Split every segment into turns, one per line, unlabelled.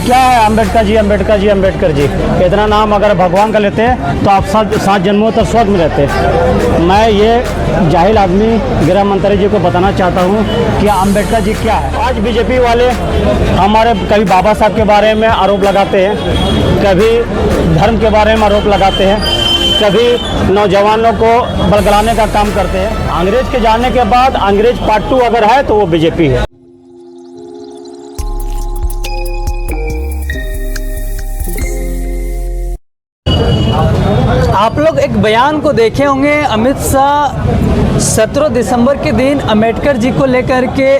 क्या है अम्बेडकर जी अम्बेडकर जी अम्बेडकर जी, इतना नाम अगर भगवान का लेते तो आप 7 जन्मों तक स्वर्ग में रहते। मैं ये जाहिल आदमी गृह मंत्री जी को बताना चाहता हूँ कि अम्बेडकर जी क्या है। आज बीजेपी वाले हमारे कभी बाबा साहब के बारे में आरोप लगाते हैं, कभी धर्म के बारे में आरोप लगाते हैं, कभी नौजवानों को बलगलाने का काम करते हैं। अंग्रेज के जाने के बाद अंग्रेज पार्ट 2 अगर है तो वो बीजेपी है।
आप लोग एक बयान को देखे होंगे, अमित शाह 17 दिसंबर के दिन अम्बेडकर जी को लेकर के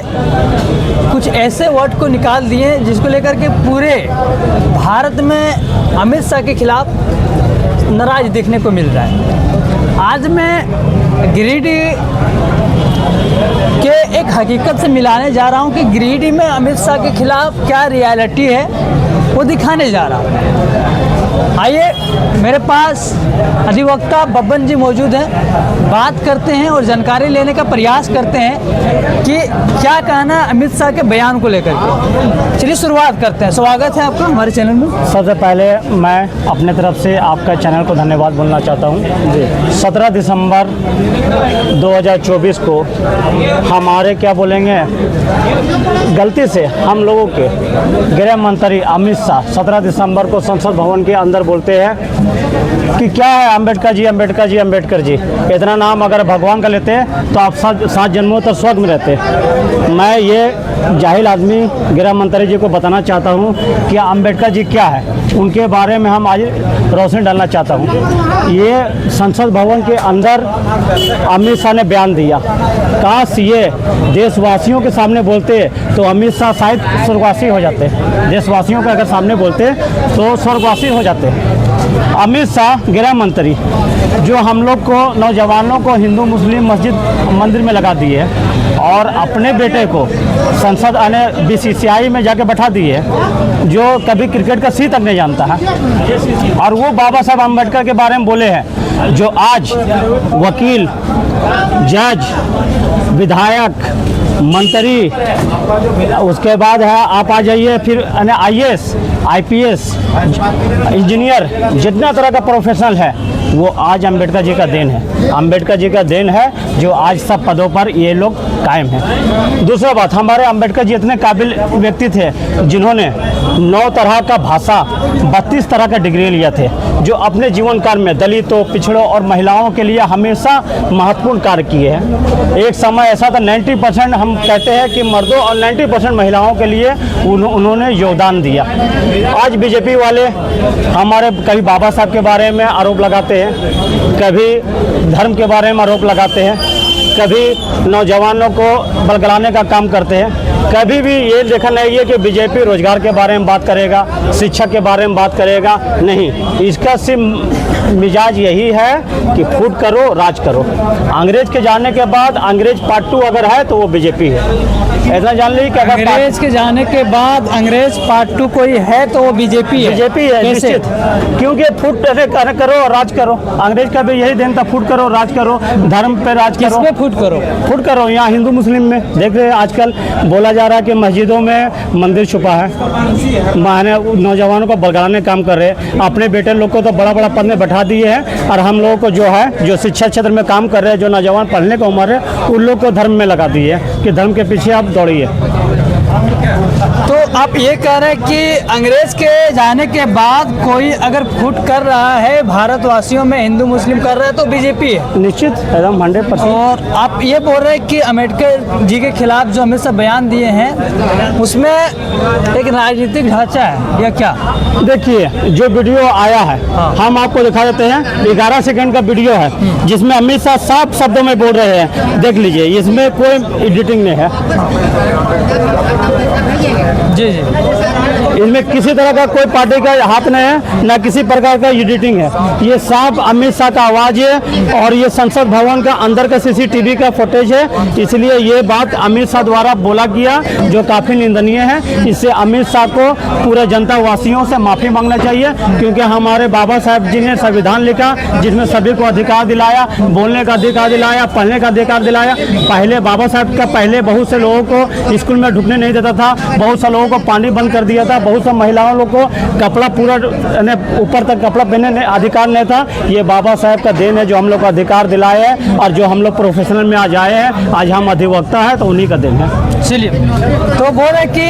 कुछ ऐसे वर्ड को निकाल दिए जिसको लेकर के पूरे भारत में अमित शाह के खिलाफ नाराज देखने को मिल रहा है। आज मैं गिरिडीह के एक हकीकत से मिलाने जा रहा हूं कि गिरिडीह में अमित शाह के खिलाफ क्या रियलिटी है वो दिखाने जा रहा हूं। आइए, मेरे पास अधिवक्ता बब्बन जी मौजूद हैं, बात करते हैं और जानकारी लेने का प्रयास करते हैं कि क्या कहना है अमित शाह के बयान को लेकर के। चलिए शुरुआत करते हैं। स्वागत है आपका हमारे चैनल में।
सबसे पहले मैं अपने तरफ से आपका चैनल को धन्यवाद बोलना चाहता हूँ। 17 दिसंबर 2024 को हमारे क्या बोलेंगे गलती से हम लोगों के गृह मंत्री अमित शाह 17 दिसंबर को संसद भवन के अंदर बोलते हैं कि क्या है अम्बेडकर जी अम्बेडकर जी अम्बेडकर जी, इतना नाम अगर भगवान का लेते तो आप 7 जन्मों तक स्वर्ग में रहते। मैं ये जाहिल आदमी गृह मंत्री जी को बताना चाहता हूँ कि अम्बेडकर जी क्या है, उनके बारे में हम आज रोशनी डालना चाहता हूँ। ये संसद भवन के अंदर अमित शाह ने बयान दिया। काश ये देशवासियों के सामने बोलते तो अमित शाह शायद स्वर्गवासी हो जाते। देशवासियों के अगर सामने बोलते तो स्वर्गवासी हो जाते। अमित शाह गृह मंत्री जो हम लोग को नौजवानों को हिंदू मुस्लिम मस्जिद मंदिर में लगा दिए और अपने बेटे को संसद BCCI में जाके बैठा दिए जो कभी क्रिकेट का सी तक नहीं जानता है। और वो बाबा साहब अम्बेडकर के बारे में बोले हैं जो आज वकील, जज, विधायक, मंत्री, उसके बाद है आप आ जाइए फिर IAS, IPS, इंजीनियर, जितना तरह का प्रोफेशनल है वो आज अम्बेडकर जी का देन है। अम्बेडकर जी का देन है जो आज सब पदों पर ये लोग कायम हैं। दूसरा बात, हमारे अम्बेडकर जी इतने काबिल व्यक्ति थे जिन्होंने 9 तरह का भाषा 32 तरह का डिग्री लिया थे, जो अपने जीवन काल में दलितों, पिछड़ों और महिलाओं के लिए हमेशा महत्वपूर्ण कार्य किए हैं। एक समय ऐसा था 90% हम कहते हैं कि मर्दों और 90% महिलाओं के लिए उन्होंने योगदान दिया। आज बीजेपी वाले हमारे कभी बाबा साहब के बारे में आरोप लगाते हैं, कभी धर्म के बारे में आरोप लगाते हैं, कभी नौजवानों को बलगलाने का काम करते हैं। कभी भी ये देखा नहीं है कि बीजेपी रोजगार के बारे में बात करेगा, शिक्षा के बारे में बात करेगा, नहीं। इसका सिर्फ मिजाज यही है कि फूट करो, राज करो। अंग्रेज के जाने के बाद अंग्रेज पार्ट 2 अगर है तो वो बीजेपी है। ऐसा जान ली कि अगर
अंग्रेज के जाने के बाद अंग्रेज पार्ट 2 कोई है तो वो बीजेपी है।
बीजेपी है निश्चित, क्योंकि फूट करो, राज करो। अंग्रेज का भी यही दिन था, फूट करो, राज करो, धर्म पे राज करो।
किसपे फूट करो?
फूट करो यहाँ हिंदू मुस्लिम में। देख रहे हैं आजकल बोला जा रहा है कि मस्जिदों में मंदिर छुपा है, माने नौजवानों को बलगाने का काम कर रहे हैं। अपने बेटे लोग को तो बड़ा बड़ा पद में बैठा दिए हैं और हम लोगों को जो है जो शिक्षा क्षेत्र में काम कर रहे हैं, जो नौजवान पढ़ने की उम्र है, उन लोग को धर्म में लगा दिए कि धर्म के पीछे आप दौड़िए।
तो आप ये कह रहे हैं कि अंग्रेज के जाने के बाद कोई अगर फूट कर रहा है भारतवासियों में, हिंदू मुस्लिम कर रहा है तो बीजेपी है निश्चित,
एकदम 100%।
और आप ये बोल रहे हैं कि अम्बेडकर जी के खिलाफ जो हमेशा बयान दिए हैं उसमें एक राजनीतिक ढांचा है या क्या? देखिए
जो वीडियो आया है हम आपको दिखा देते हैं। 11 सेकंड का वीडियो है जिसमें अमित शाह साफ शब्दों में बोल रहे हैं, देख लीजिए, इसमें कोई एडिटिंग नहीं है।
जी जी,
इसमें किसी तरह का कोई पार्टी का हाथ नहीं है, ना किसी प्रकार का एडिटिंग है। ये साफ अमित शाह का आवाज है और ये संसद भवन का अंदर का CCTV का फुटेज है। इसलिए ये बात अमित शाह द्वारा बोला गया जो काफी निंदनीय है। इससे अमित शाह को पूरे जनता वासियों से माफी मांगना चाहिए, क्योंकि हमारे बाबा साहब जी ने संविधान लिखा जिसमें सभी को अधिकार दिलाया, बोलने का अधिकार दिलाया, पढ़ने का अधिकार दिलाया। पहले बाबा साहब का पहले बहुत से लोगों को स्कूल में ढुकने नहीं देता था, बहुत से लोगों लोगों को पानी बंद कर दिया था, बहुत सा महिलाओं लोग को कपड़ा पूरा ऊपर तक कपड़ा पहनने अधिकार नहीं था। ये बाबा साहब का देन है जो हम लोग को अधिकार दिलाए है, और जो हम लोग प्रोफेशनल में आज आए हैं, आज हम अधिवक्ता है, तो उन्हीं का देन है।
चलिए, तो बोल रहे कि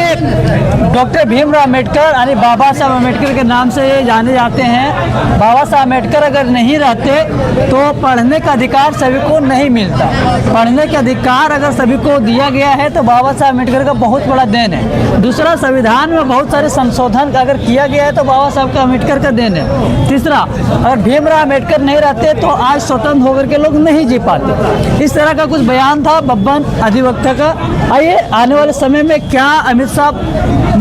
डॉक्टर भीमराव अम्बेडकर यानी बाबा साहब अम्बेडकर के नाम से ये जाने जाते हैं। बाबा साहब अम्बेडकर अगर नहीं रहते तो पढ़ने का अधिकार सभी को नहीं मिलता। पढ़ने के अधिकार अगर सभी को दिया गया है तो बाबा साहब अम्बेडकर का बहुत बड़ा देन है। दूसरा, संविधान में बहुत सारे संशोधन अगर किया गया है तो बाबा साहब का अम्बेडकर का देन है। तीसरा, अगर भीमराव अम्बेडकर नहीं रहते तो आज स्वतंत्र होकर के लोग नहीं जी पाते। इस तरह का कुछ बयान था बब्बन अधिवक्ता का। आइए, आने वाले समय में क्या अमित शाह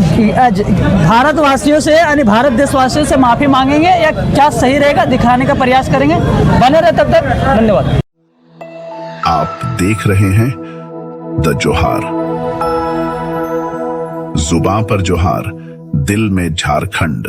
भारतवासियों से यानी भारत देशवासियों से माफ़ी मांगेंगे या क्या सही रहेगा दिखाने का प्रयास करेंगे। बने रहे तब तक, धन्यवाद।
आप देख रहे हैं द जोहार। जुबां पर जोहार, दिल में झारखंड।